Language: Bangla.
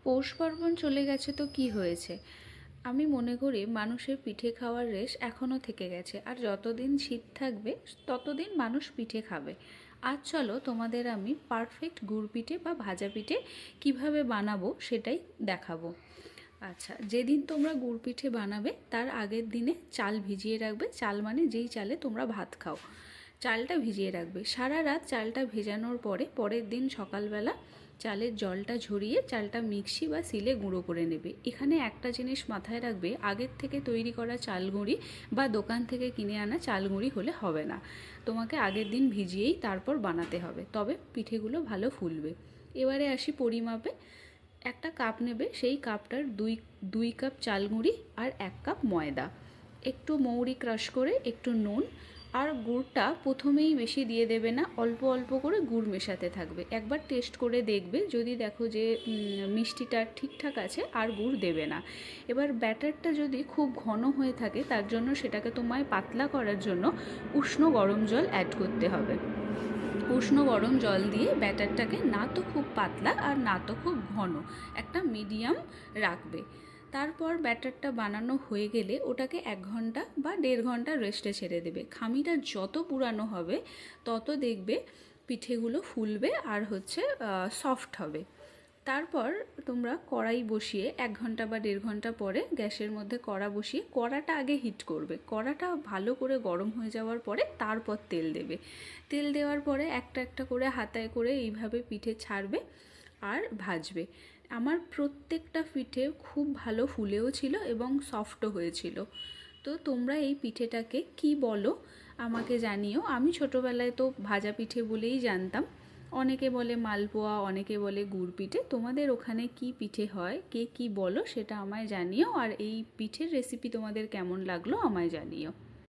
পৌষ পার্বণ চলে গেছে তো কি হয়েছে? আমি মনে করি মানুষের পিঠে খাওয়ার রেশ এখনও থেকে গেছে, আর যতদিন শীত থাকবে ততদিন মানুষ পিঠে খাবে। আজ চলো তোমাদের আমি পারফেক্ট গুড় পিঠে বা ভাজা পিঠে কিভাবে বানাবো সেটাই দেখাবো। আচ্ছা, যেদিন তোমরা গুড় পিঠে বানাবে তার আগের দিনে চাল ভিজিয়ে রাখবে। চাল মানে যেই চালে তোমরা ভাত খাও, চালটা ভিজিয়ে রাখবে। সারা রাত চালটা ভেজানোর পরে পরের দিন সকালবেলা চালের জলটা ঝরিয়ে চালটা মিক্সি বা সিলে গুঁড়ো করে নেবে। এখানে একটা জিনিস মাথায় রাখবে, আগের থেকে তৈরি করা চাল গুঁড়ি বা দোকান থেকে কিনে আনা চাল গুঁড়ি হলে হবে না। তোমাকে আগের দিন ভিজিয়েই তারপর বানাতে হবে, তবে পিঠেগুলো ভালো ফুলবে। এবারে আসি পরিমাপে। একটা কাপ নেবে, সেই কাপটার দুই কাপ চাল গুঁড়ি আর 1 কাপ ময়দা, একটু মৌরি ক্রাশ করে, একটু নুন, আর গুড়টা প্রথমেই বেশি দিয়ে দেবে না, অল্প অল্প করে গুড় মেশাতে থাকবে। একবার টেস্ট করে দেখবে, যদি দেখো যে মিষ্টিটা ঠিকঠাক আছে আর গুড় দেবে না। এবার ব্যাটারটা যদি খুব ঘন হয়ে থাকে, তার জন্য সেটাকে তোমায় পাতলা করার জন্য উষ্ণ গরম জল অ্যাড করতে হবে। উষ্ণ গরম জল দিয়ে ব্যাটারটাকে না তো খুব পাতলা আর না তো খুব ঘন, একটা মিডিয়াম রাখবে। তারপর ব্যাটারটা বানানো হয়ে গেলে ওটাকে 1 ঘন্টা বা 1.5 ঘন্টা রেস্টে ছেড়ে দেবে। খামিটা যত পুরানো হবে তত দেখবে পিঠেগুলো ফুলবে আর সফট হবে। তারপর তোমরা কড়াই বসিয়ে 1 ঘন্টা বা 1.5 ঘন্টা পরে গ্যাসের মধ্যে কড়া বসিয়ে কড়াটা আগে হিট করবে। কড়াটা ভালো করে গরম হয়ে যাওয়ার পরে তারপর তেল দেবে। তেল দেওয়ার পরে একটা একটা করে হাতায় করে এইভাবে পিঠে ছাড়বে আর ভাজবে। আমার প্রত্যেকটা পিঠে খুব ভালো ফুলেও ছিল এবং সফটও হয়েছিল। তো তোমরা এই পিঠেটাকে কি বলো আমাকে জানিও। আমি ছোটোবেলায় তো ভাজা পিঠে বলেই জানতাম। অনেকে বলে মালপোয়া, অনেকে বলে গুড় পিঠে। তোমাদের ওখানে কি পিঠে হয়, কে কি বলো সেটা আমায় জানিও, আর এই পিঠের রেসিপি তোমাদের কেমন লাগলো আমায় জানিও।